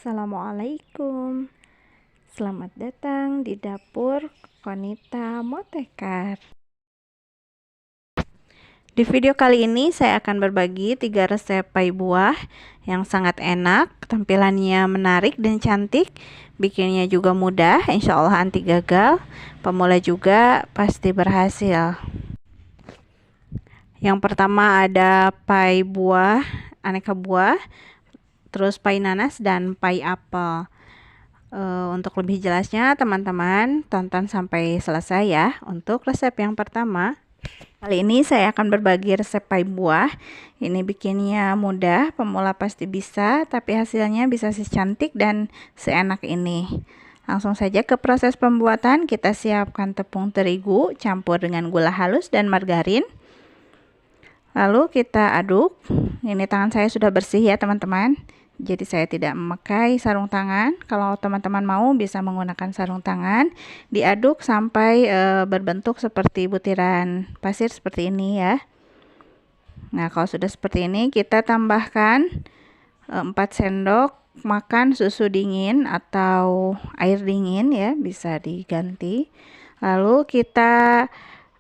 Assalamualaikum. Selamat datang di dapur Konita Motekar. Di video kali ini saya akan berbagi 3 resep pai buah yang sangat enak, tampilannya menarik dan cantik, bikinnya juga mudah, insya Allah anti gagal, pemula juga pasti berhasil. Yang pertama ada pai buah, aneka buah, terus pai nanas dan pai apel. Untuk lebih jelasnya teman-teman tonton sampai selesai ya. Untuk resep yang pertama, kali ini saya akan berbagi resep pai buah. Ini bikinnya mudah, pemula pasti bisa, tapi hasilnya bisa secantik dan seenak ini. Langsung saja ke proses pembuatan. Kita siapkan tepung terigu campur dengan gula halus dan margarin. Lalu kita aduk. Ini tangan saya sudah bersih ya teman-teman, jadi saya tidak memakai sarung tangan. Kalau teman-teman mau bisa menggunakan sarung tangan. Diaduk sampai berbentuk seperti butiran pasir seperti ini ya. Nah, kalau sudah seperti ini kita tambahkan 4 sendok makan susu dingin atau air dingin ya, bisa diganti. Lalu kita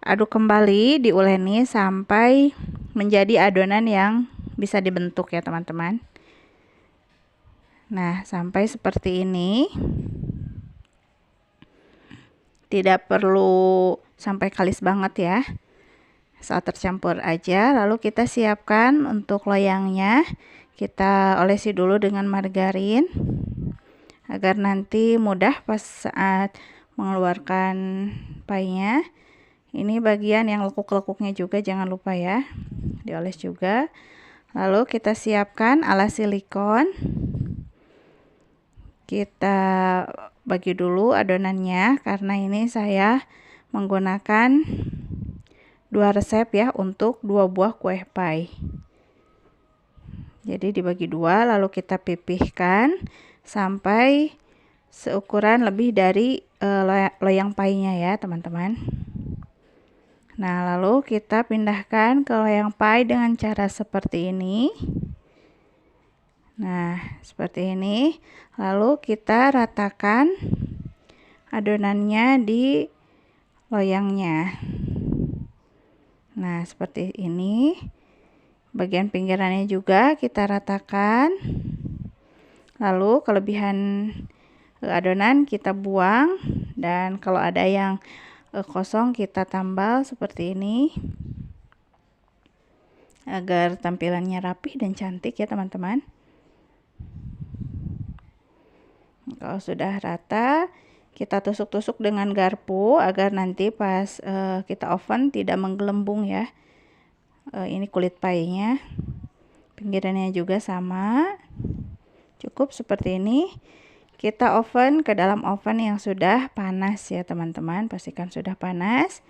aduk kembali, diuleni sampai menjadi adonan yang bisa dibentuk ya teman-teman. Nah, sampai seperti ini. Tidak perlu sampai kalis banget ya. Saat tercampur aja. Lalu kita siapkan untuk loyangnya. Kita olesi dulu dengan margarin agar nanti mudah pas saat mengeluarkan painya. Ini bagian yang lekuk-lekuknya juga jangan lupa ya, dioles juga. Lalu kita siapkan alas silikon. Kita bagi dulu adonannya karena ini saya menggunakan 2 resep ya untuk 2 buah kue pai. Jadi dibagi 2, lalu kita pipihkan sampai seukuran lebih dari loyang painya ya teman-teman. Nah, lalu kita pindahkan ke loyang pai dengan cara seperti ini. Nah, seperti ini. Lalu kita ratakan adonannya di loyangnya. Nah, seperti ini. Bagian pinggirannya juga kita ratakan. Lalu kelebihan adonan kita buang, dan kalau ada yang kosong kita tambal seperti ini agar tampilannya rapih dan cantik ya teman-teman. Kalau sudah rata, kita tusuk-tusuk dengan garpu agar nanti pas kita oven tidak menggelembung ya. Ini kulit painya, pinggirannya juga sama, cukup seperti ini. Kita oven ke dalam oven yang sudah panas ya teman-teman, pastikan sudah panas.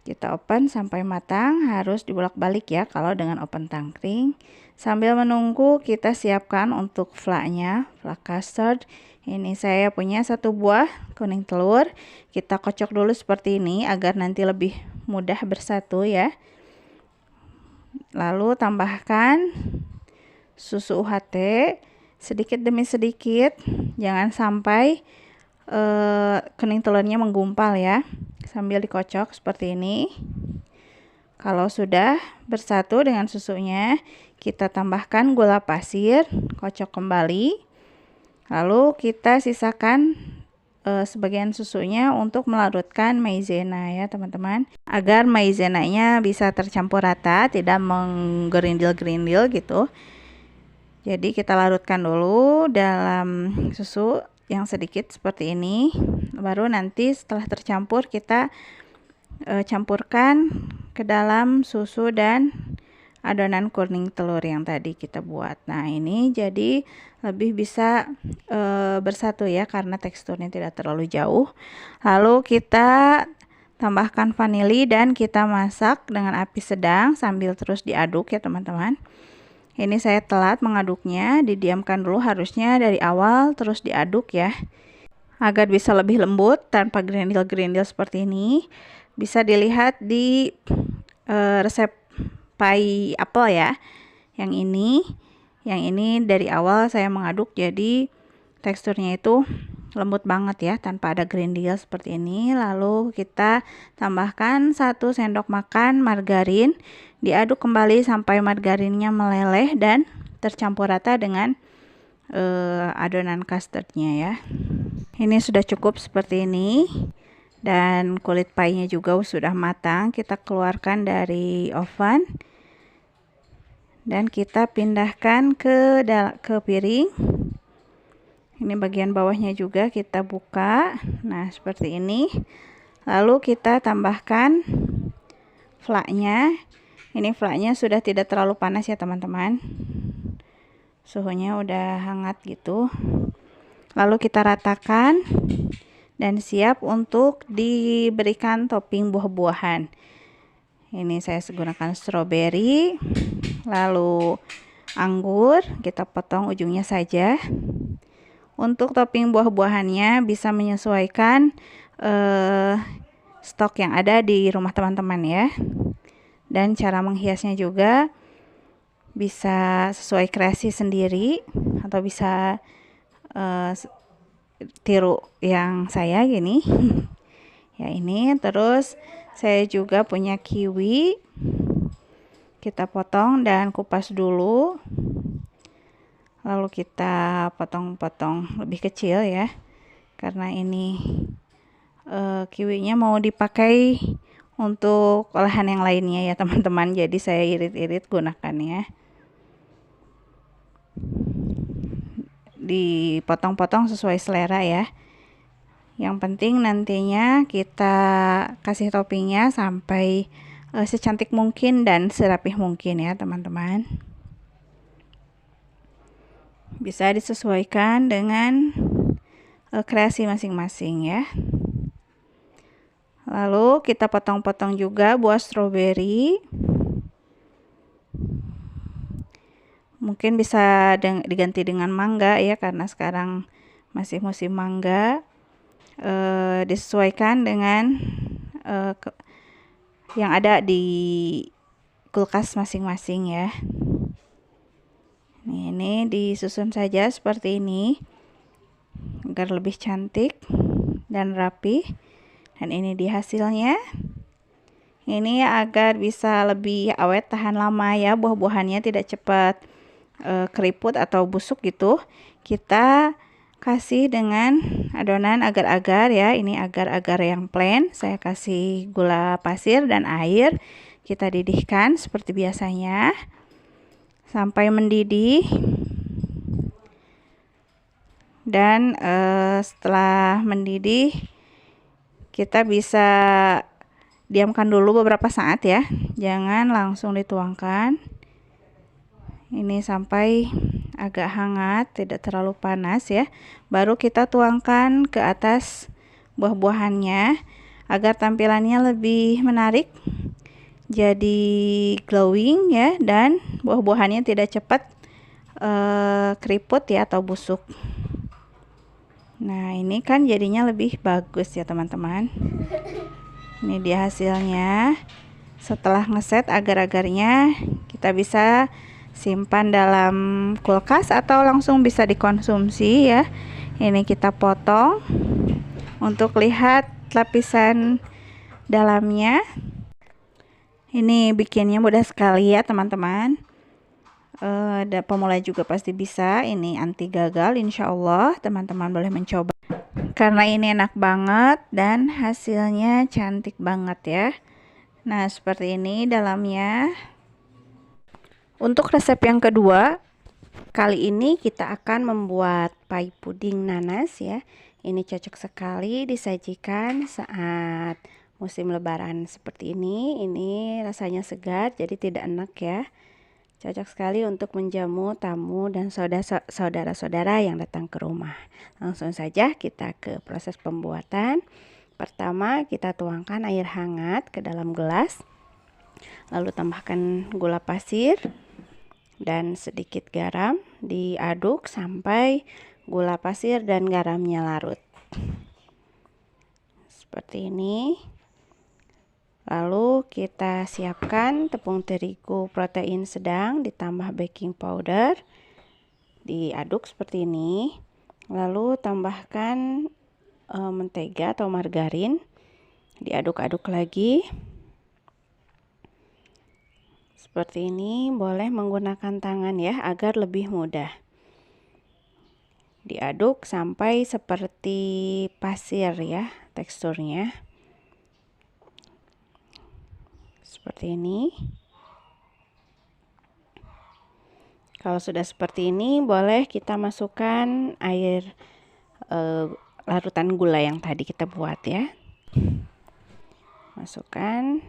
Kita oven sampai matang, harus dibolak-balik ya kalau dengan oven tangkring. Sambil menunggu kita siapkan untuk flaknya, flak custard. Ini saya punya 1 buah kuning telur. Kita kocok dulu seperti ini agar nanti lebih mudah bersatu ya. Lalu tambahkan susu UHT sedikit demi sedikit, jangan sampai kuning telurnya menggumpal ya, sambil dikocok seperti ini. Kalau sudah bersatu dengan susunya, kita tambahkan gula pasir, kocok kembali. Lalu kita sisakan sebagian susunya untuk melarutkan maizena ya teman-teman, agar maizenanya bisa tercampur rata, tidak menggerindil-gerindil gitu. Jadi kita larutkan dulu dalam susu yang sedikit seperti ini. Baru nanti setelah tercampur kita campurkan ke dalam susu dan adonan kuning telur yang tadi kita buat. Nah, ini jadi lebih bisa bersatu ya karena teksturnya tidak terlalu jauh. Lalu kita tambahkan vanili dan kita masak dengan api sedang sambil terus diaduk ya teman-teman. Ini saya telat mengaduknya, didiamkan dulu harusnya dari awal terus diaduk ya, agar bisa lebih lembut tanpa gerindil-gerindil seperti ini. Bisa dilihat di resep pai apel ya. Yang ini dari awal saya mengaduk, jadi teksturnya itu lembut banget ya, tanpa ada grindil seperti ini. Lalu kita tambahkan 1 sendok makan margarin, diaduk kembali sampai margarinnya meleleh dan tercampur rata dengan adonan custardnya ya. Ini sudah cukup seperti ini, dan kulit pie-nya juga sudah matang. Kita keluarkan dari oven dan kita pindahkan ke piring. Ini bagian bawahnya juga kita buka. Nah, seperti ini. Lalu kita tambahkan flaknya. Ini flaknya sudah tidak terlalu panas ya teman-teman. Suhunya udah hangat gitu. Lalu kita ratakan dan siap untuk diberikan topping buah-buahan. Ini saya gunakan stroberi, lalu anggur, kita potong ujungnya saja. Untuk topping buah-buahannya bisa menyesuaikan stok yang ada di rumah teman-teman ya. Dan cara menghiasnya juga bisa sesuai kreasi sendiri, atau bisa tiru yang saya gini. Ya ini, terus saya juga punya kiwi. Kita potong dan kupas dulu. Lalu kita potong-potong lebih kecil ya. Karena ini kiwinya mau dipakai untuk olahan yang lainnya ya teman-teman. Jadi saya irit-irit gunakannya. Dipotong-potong sesuai selera ya. Yang penting nantinya kita kasih toppingnya sampai secantik mungkin dan serapih mungkin ya teman-teman. Bisa disesuaikan dengan kreasi masing-masing ya. Lalu kita potong-potong juga buah stroberi. Mungkin bisa diganti dengan mangga ya, karena sekarang masih musim mangga. Disesuaikan dengan yang ada di kulkas masing-masing ya. Ini disusun saja seperti ini agar lebih cantik dan rapi. Dan ini di hasilnya. Ini agar bisa lebih awet, tahan lama ya, buah-buahannya tidak cepat keriput atau busuk gitu. Kita kasih dengan adonan agar-agar ya. Ini agar-agar yang plain. Saya kasih gula pasir dan air. Kita didihkan seperti biasanya sampai mendidih. Dan setelah mendidih, kita bisa diamkan dulu beberapa saat ya. Jangan langsung dituangkan. Ini sampai agak hangat, tidak terlalu panas ya. Baru kita tuangkan ke atas buah-buahannya agar tampilannya lebih menarik, jadi glowing ya, dan buah-buahannya tidak cepat keriput ya atau busuk. Nah, ini kan jadinya lebih bagus ya teman-teman. Ini dia hasilnya. Setelah ngeset agar-agarnya, kita bisa simpan dalam kulkas atau langsung bisa dikonsumsi ya. Ini kita potong untuk lihat lapisan dalamnya. Ini bikinnya mudah sekali ya teman-teman. Pemula juga pasti bisa. Ini anti gagal, insya Allah teman-teman boleh mencoba. Karena ini enak banget dan hasilnya cantik banget ya. Nah, seperti ini dalamnya. Untuk resep yang kedua, kali ini kita akan membuat pie puding nanas ya. Ini cocok sekali disajikan saat musim lebaran seperti ini. Ini rasanya segar, jadi tidak enak ya. Cocok sekali untuk menjamu tamu dan saudara-saudara yang datang ke rumah. Langsung saja kita ke proses pembuatan. Pertama, kita tuangkan air hangat ke dalam gelas. Lalu tambahkan gula pasir dan sedikit garam, diaduk sampai gula pasir dan garamnya larut. Seperti ini. Lalu kita siapkan tepung terigu protein sedang ditambah baking powder. Diaduk seperti ini. Lalu tambahkan mentega atau margarin, diaduk-aduk lagi. Seperti ini, boleh menggunakan tangan ya agar lebih mudah. Diaduk sampai seperti pasir ya teksturnya. Seperti ini. Kalau sudah seperti ini, boleh kita masukkan air larutan gula yang tadi kita buat ya. Masukkan,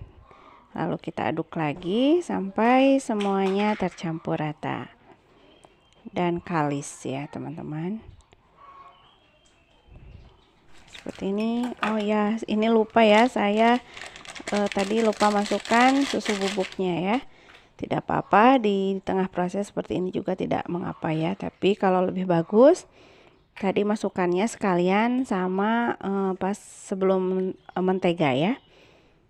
lalu kita aduk lagi sampai semuanya tercampur rata dan kalis ya teman-teman. Seperti ini. Oh ya, ini lupa ya, saya tadi lupa masukkan susu bubuknya ya. Tidak apa-apa, di tengah proses seperti ini juga tidak mengapa ya. Tapi kalau lebih bagus, tadi masukannya sekalian sama pas sebelum mentega ya.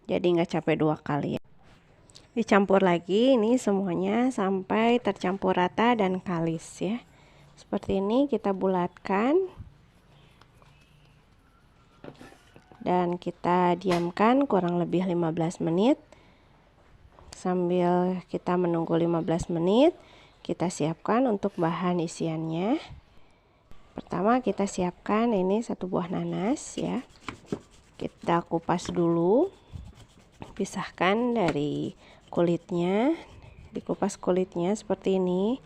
Jadi nggak capek dua kali ya. Dicampur lagi ini semuanya sampai tercampur rata dan kalis ya. Seperti ini kita bulatkan. Dan kita diamkan kurang lebih 15 menit. Sambil kita menunggu 15 menit, kita siapkan untuk bahan isiannya. Pertama kita siapkan ini 1 buah nanas ya. Kita kupas dulu. Pisahkan dari kulitnya. Dikupas kulitnya seperti ini.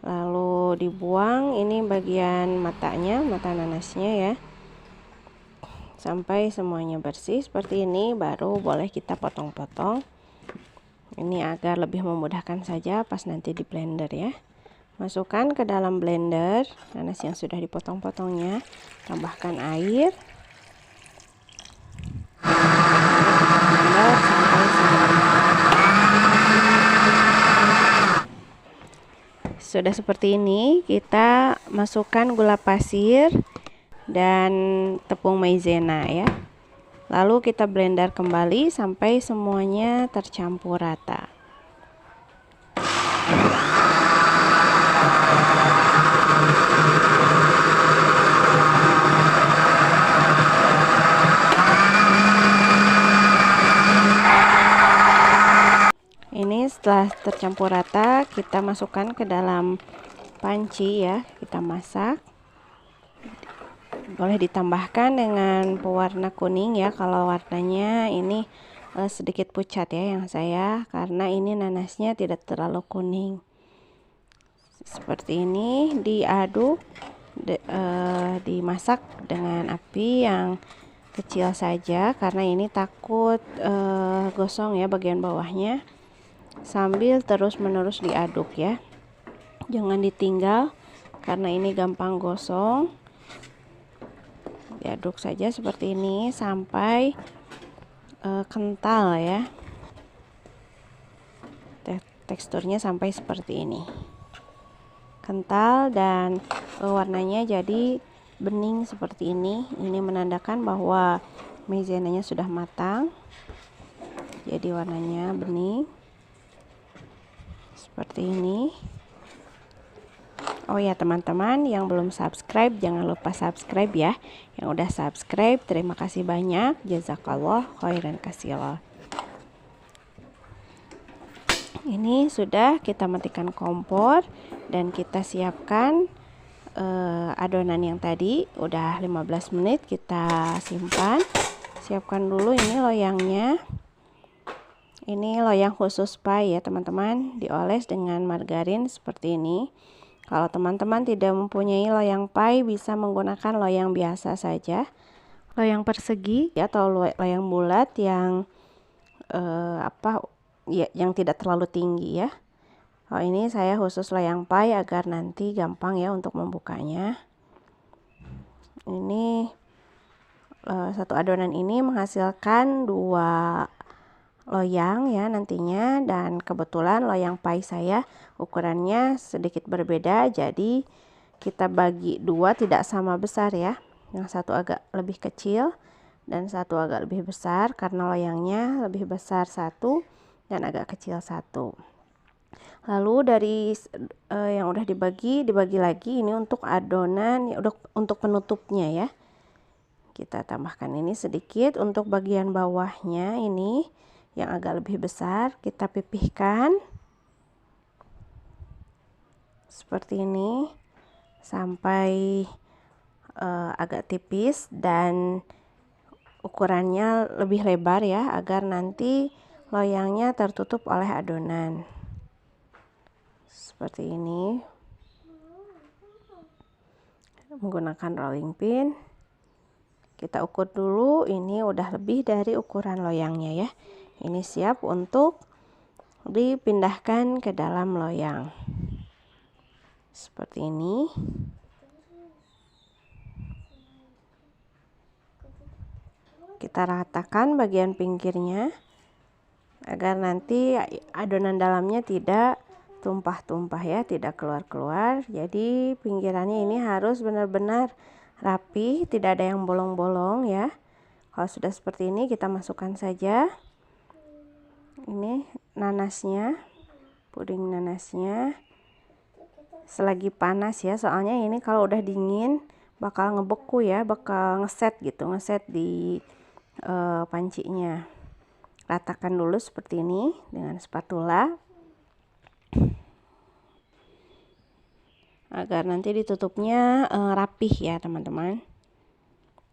Lalu dibuang ini bagian matanya, mata nanasnya ya. Sampai semuanya bersih seperti ini, baru boleh kita potong-potong. Ini agar lebih memudahkan saja pas nanti di blender ya. Masukkan ke dalam blender nanas yang sudah dipotong-potongnya. Tambahkan air. Blender sampai semuanya. Sudah seperti ini, kita masukkan gula pasir dan tepung maizena ya. Lalu kita blender kembali sampai semuanya tercampur rata. Ini setelah tercampur rata, kita masukkan ke dalam panci ya, kita masak. Boleh ditambahkan dengan pewarna kuning ya, kalau warnanya ini sedikit pucat ya yang saya, karena ini nanasnya tidak terlalu kuning. Seperti ini diaduk, dimasak dengan api yang kecil saja karena ini takut gosong ya bagian bawahnya. Sambil terus-menerus diaduk ya, jangan ditinggal karena ini gampang gosong. Diaduk saja seperti ini sampai kental ya, teksturnya sampai seperti ini, kental dan warnanya jadi bening seperti ini. Ini menandakan bahwa maizenanya sudah matang, jadi warnanya bening seperti ini. Oh ya teman-teman, yang belum subscribe jangan lupa subscribe ya. Yang udah subscribe terima kasih banyak, jazakallah khairan katsira. Ini sudah, kita matikan kompor dan kita siapkan adonan yang tadi. Udah 15 menit kita simpan. Siapkan dulu ini loyangnya. Ini loyang khusus pie ya teman-teman, dioles dengan margarin seperti ini. Kalau teman-teman tidak mempunyai loyang pie, bisa menggunakan loyang biasa saja, loyang persegi atau loyang bulat yang yang tidak terlalu tinggi ya. Oh ini saya khusus loyang pie agar nanti gampang ya untuk membukanya. Ini satu adonan ini menghasilkan 2 loyang ya nantinya, dan kebetulan loyang pie saya ukurannya sedikit berbeda, jadi kita bagi 2 tidak sama besar ya. Yang satu agak lebih kecil dan satu agak lebih besar karena loyangnya lebih besar satu dan agak kecil satu. Lalu dari yang udah dibagi lagi ini untuk adonan ya, untuk penutupnya ya. Kita tambahkan ini sedikit untuk bagian bawahnya, ini yang agak lebih besar kita pipihkan seperti ini sampai agak tipis dan ukurannya lebih lebar ya, agar nanti loyangnya tertutup oleh adonan seperti ini menggunakan rolling pin. Kita ukur dulu, ini udah lebih dari ukuran loyangnya ya. Ini siap untuk dipindahkan ke dalam loyang seperti ini. Kita ratakan bagian pinggirnya agar nanti adonan dalamnya tidak tumpah-tumpah ya, tidak keluar-keluar. Jadi pinggirannya ini harus benar-benar rapi, tidak ada yang bolong-bolong ya. Kalau sudah seperti ini kita masukkan saja ini nanasnya, puding nanasnya selagi panas ya, soalnya ini kalau udah dingin bakal ngebeku ya, bakal ngeset gitu, ngeset di pancinya. Ratakan dulu seperti ini dengan spatula agar nanti ditutupnya rapih ya teman-teman.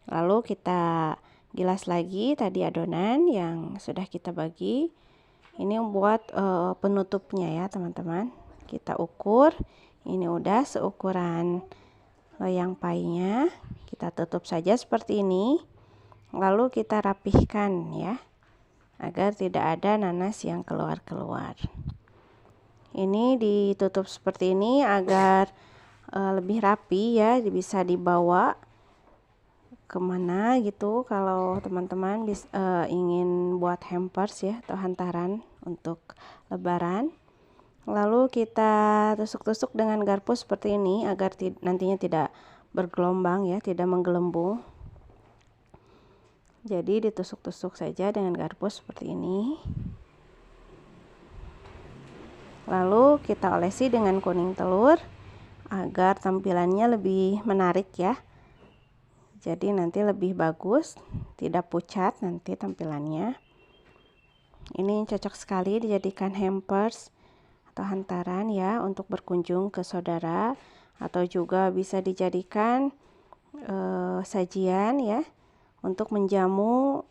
Lalu kita gilas lagi tadi adonan yang sudah kita bagi. Ini buat penutupnya ya teman-teman. Kita ukur, ini udah seukuran loyang pie-nya. Kita tutup saja seperti ini. Lalu kita rapihkan ya, agar tidak ada nanas yang keluar-keluar. Ini ditutup seperti ini agar lebih rapi ya, bisa dibawa kemana gitu kalau teman-teman ingin buat hampers ya, atau hantaran untuk lebaran. Lalu kita tusuk-tusuk dengan garpu seperti ini agar nantinya tidak bergelombang ya, tidak menggelembung. Jadi ditusuk-tusuk saja dengan garpu seperti ini. Lalu kita olesi dengan kuning telur agar tampilannya lebih menarik ya. Jadi nanti lebih bagus, tidak pucat nanti tampilannya. Ini cocok sekali dijadikan hampers atau hantaran ya, untuk berkunjung ke saudara, atau juga bisa dijadikan sajian ya, untuk menjamu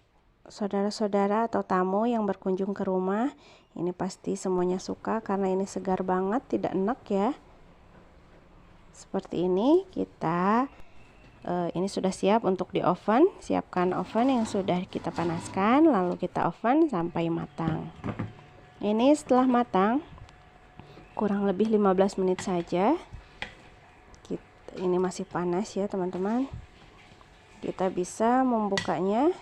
saudara-saudara atau tamu yang berkunjung ke rumah. Ini pasti semuanya suka karena ini segar banget, tidak enak ya. Seperti ini kita ini sudah siap untuk di oven. Siapkan oven yang sudah kita panaskan, lalu kita oven sampai matang. Ini setelah matang kurang lebih 15 menit saja. Ini masih panas ya teman-teman. Kita bisa membukanya.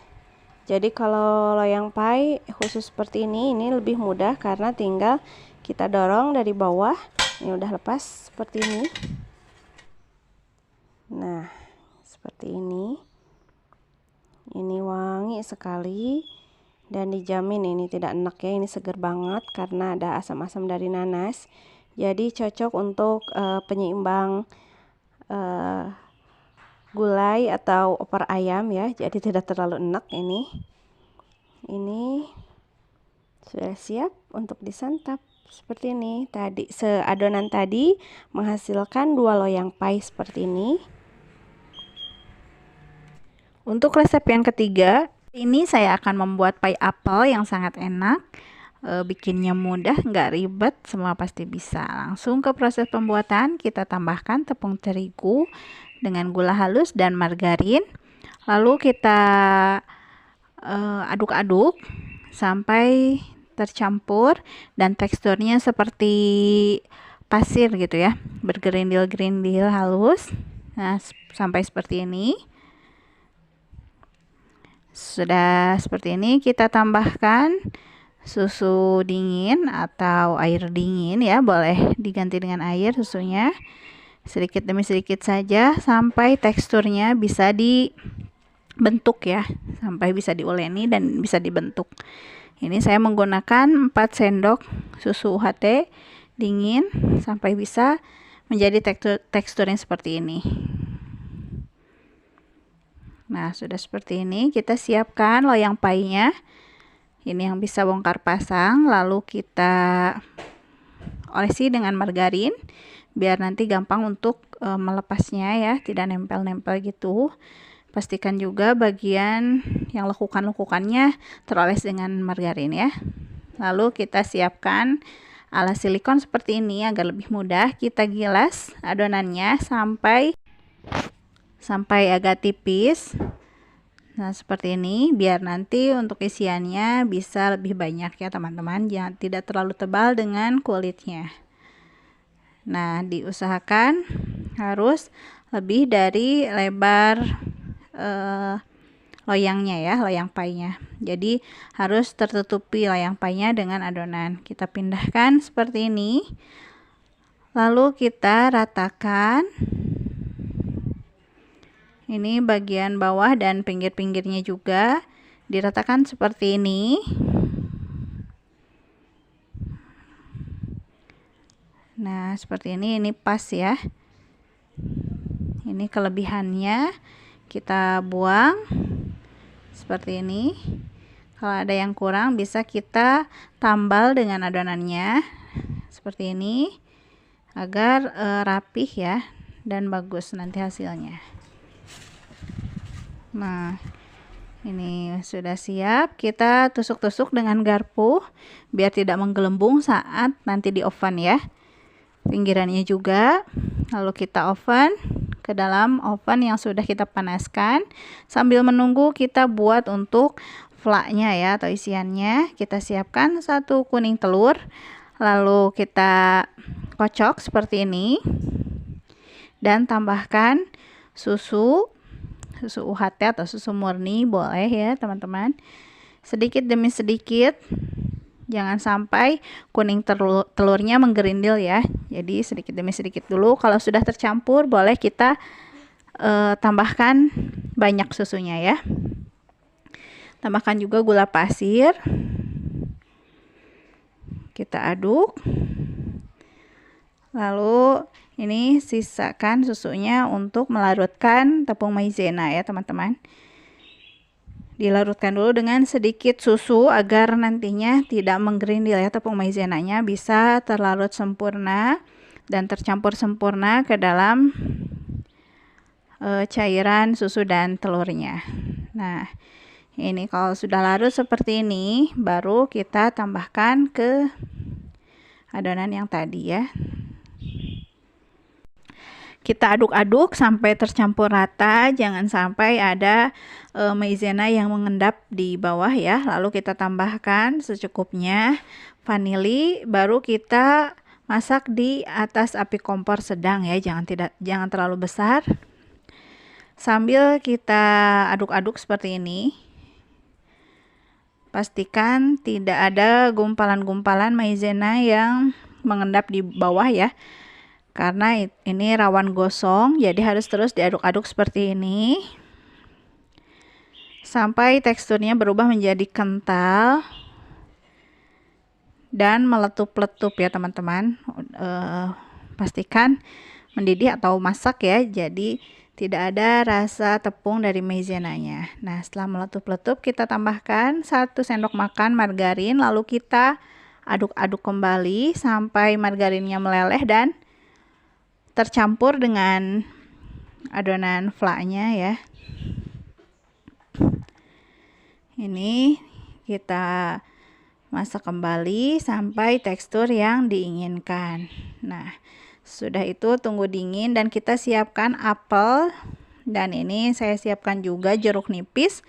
Jadi kalau loyang pie khusus seperti ini lebih mudah karena tinggal kita dorong dari bawah. Ini udah lepas seperti ini. Nah, seperti ini. Ini wangi sekali dan dijamin ini tidak enak ya. Ini seger banget karena ada asam-asam dari nanas. Jadi cocok untuk penyeimbang gulai atau opor ayam ya, jadi tidak terlalu enak. Ini sudah siap untuk disantap seperti ini. Tadi seadonan tadi menghasilkan 2 loyang pie seperti ini. Untuk resep yang ketiga, ini saya akan membuat pie apel yang sangat enak. Bikinnya mudah, nggak ribet, semua pasti bisa. Langsung ke proses pembuatan. Kita tambahkan tepung terigu dengan gula halus dan margarin. Lalu kita aduk-aduk sampai tercampur dan teksturnya seperti pasir gitu ya, bergerindil-gerindil halus. Nah, sampai seperti ini. Sudah seperti ini, kita tambahkan susu dingin atau air dingin ya, boleh diganti dengan air susunya, sedikit demi sedikit saja sampai teksturnya bisa dibentuk ya, sampai bisa diuleni dan bisa dibentuk. Ini saya menggunakan 4 sendok susu UHT dingin sampai bisa menjadi tekstur yang seperti ini. Nah, sudah seperti ini, kita siapkan loyang pie-nya. Ini yang bisa bongkar pasang, lalu kita olesi dengan margarin biar nanti gampang untuk melepasnya ya, tidak nempel-nempel gitu. Pastikan juga bagian yang lekukan-lekukannya teroles dengan margarin ya. Lalu kita siapkan alas silikon seperti ini agar lebih mudah. Kita gilas adonannya sampai agak tipis. Nah, seperti ini biar nanti untuk isiannya bisa lebih banyak ya teman-teman, jangan tidak terlalu tebal dengan kulitnya. Nah, diusahakan harus lebih dari lebar loyangnya ya, loyang pie-nya. Jadi harus tertutupi loyang pie-nya dengan adonan. Kita pindahkan seperti ini. Lalu kita ratakan. Ini bagian bawah dan pinggir-pinggirnya juga diratakan seperti ini. Nah, seperti ini pas ya. Ini kelebihannya kita buang seperti ini. Kalau ada yang kurang bisa kita tambal dengan adonannya seperti ini agar rapih ya dan bagus nanti hasilnya. Nah, ini sudah siap. Kita tusuk-tusuk dengan garpu biar tidak menggelembung saat nanti di oven ya. Pinggirannya juga. Lalu kita oven ke dalam oven yang sudah kita panaskan. Sambil menunggu kita buat untuk flaknya ya atau isiannya. Kita siapkan 1 kuning telur. Lalu kita kocok seperti ini. Dan tambahkan susu UHT atau susu murni boleh ya teman-teman, sedikit demi sedikit, jangan sampai kuning telurnya menggerindil ya, jadi sedikit demi sedikit dulu. Kalau sudah tercampur boleh kita tambahkan banyak susunya ya. Tambahkan juga gula pasir, kita aduk. Lalu ini sisakan susunya untuk melarutkan tepung maizena ya teman-teman. Dilarutkan dulu dengan sedikit susu agar nantinya tidak menggerindil ya, tepung maizenanya bisa terlarut sempurna dan tercampur sempurna ke dalam cairan susu dan telurnya. Nah, ini kalau sudah larut seperti ini baru kita tambahkan ke adonan yang tadi ya. Kita aduk-aduk sampai tercampur rata, jangan sampai ada maizena yang mengendap di bawah ya. Lalu kita tambahkan secukupnya vanili, baru kita masak di atas api kompor sedang ya, jangan terlalu besar. Sambil kita aduk-aduk seperti ini. Pastikan tidak ada gumpalan-gumpalan maizena yang mengendap di bawah ya. Karena ini rawan gosong, jadi harus terus diaduk-aduk seperti ini sampai teksturnya berubah menjadi kental dan meletup-letup ya teman-teman. Pastikan mendidih atau masak ya, jadi tidak ada rasa tepung dari maizenanya. Nah, setelah meletup-letup kita tambahkan 1 sendok makan margarin, lalu kita aduk-aduk kembali sampai margarinnya meleleh dan tercampur dengan adonan flaknya ya. Ini kita masak kembali sampai tekstur yang diinginkan. Nah, sudah itu tunggu dingin dan kita siapkan apel, dan ini saya siapkan juga jeruk nipis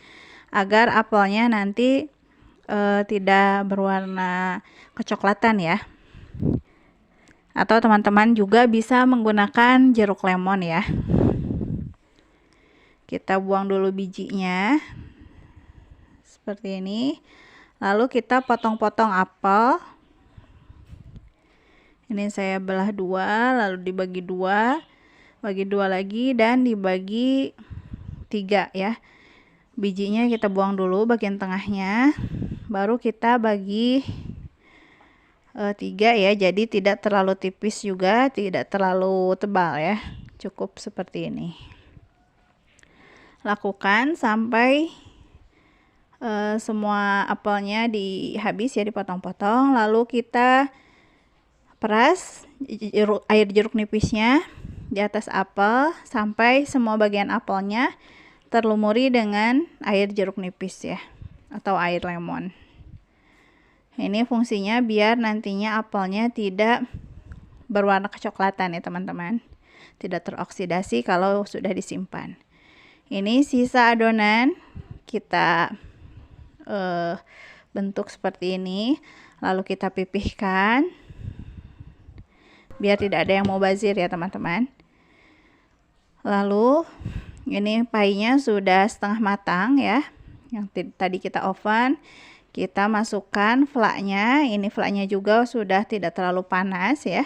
agar apelnya nanti tidak berwarna kecoklatan ya. Atau teman-teman juga bisa menggunakan jeruk lemon ya. Kita buang dulu bijinya seperti ini. Lalu kita potong-potong apel. Ini saya belah 2, lalu dibagi 2, bagi 2 lagi dan dibagi 3 ya. Bijinya kita buang dulu bagian tengahnya, baru kita bagi 3 ya, jadi tidak terlalu tipis juga, tidak terlalu tebal ya, cukup seperti ini. Lakukan sampai semua apelnya habis ya, dipotong-potong. Lalu kita peras air jeruk nipisnya di atas apel sampai semua bagian apelnya terlumuri dengan air jeruk nipis ya, atau air lemon. Ini fungsinya biar nantinya apelnya tidak berwarna kecoklatan ya teman-teman, tidak teroksidasi kalau sudah disimpan. Ini sisa adonan kita bentuk seperti ini, lalu kita pipihkan biar tidak ada yang mubazir ya teman-teman. Lalu ini painya sudah setengah matang ya, yang tadi kita oven. Kita masukkan flaknya. Ini flaknya juga sudah tidak terlalu panas ya,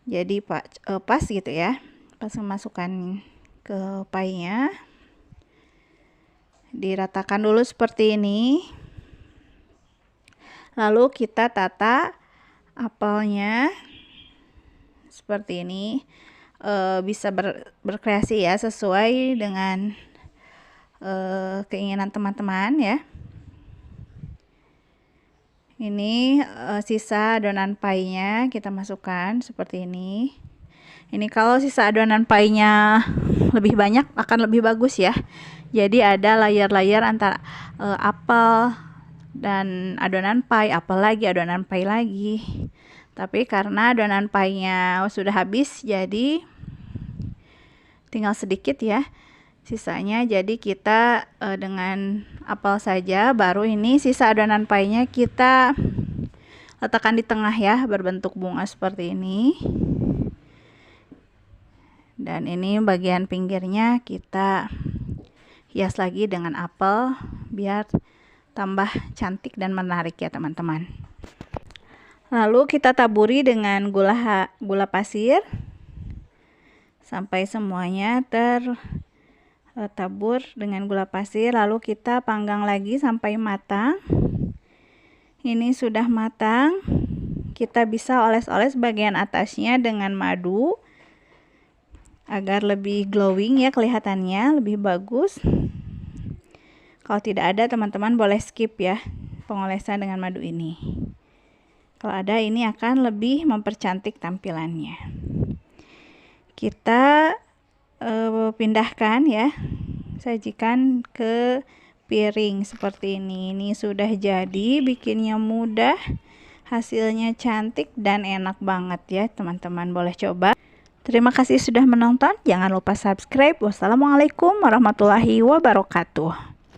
jadi pas gitu ya, pas memasukkan ke painya. Diratakan dulu seperti ini. Lalu kita tata apelnya seperti ini. Bisa berkreasi ya, sesuai dengan keinginan teman-teman ya. Ini sisa adonan painya kita masukkan seperti ini. Ini kalau sisa adonan painya lebih banyak akan lebih bagus ya. Jadi ada layer-layer antara apel dan adonan pai, apel lagi, adonan pai lagi. Tapi karena adonan painya sudah habis, jadi tinggal sedikit ya sisanya. Jadi kita dengan apel saja. Baru ini sisa adonan painya kita letakkan di tengah ya, berbentuk bunga seperti ini. Dan ini bagian pinggirnya kita hias lagi dengan apel biar tambah cantik dan menarik ya teman-teman. Lalu kita taburi dengan gula pasir sampai semuanya tertabur dengan gula pasir. Lalu kita panggang lagi sampai matang. Ini sudah matang. Kita bisa oles-oles bagian atasnya dengan madu agar lebih glowing ya, kelihatannya lebih bagus. Kalau tidak ada, teman-teman boleh skip ya pengolesan dengan madu ini. Kalau ada, ini akan lebih mempercantik tampilannya. Kita pindahkan ya, sajikan ke piring seperti ini. Ini sudah jadi, bikinnya mudah, hasilnya cantik dan enak banget ya teman-teman, boleh coba. Terima kasih sudah menonton, jangan lupa subscribe. Wassalamualaikum warahmatullahi wabarakatuh.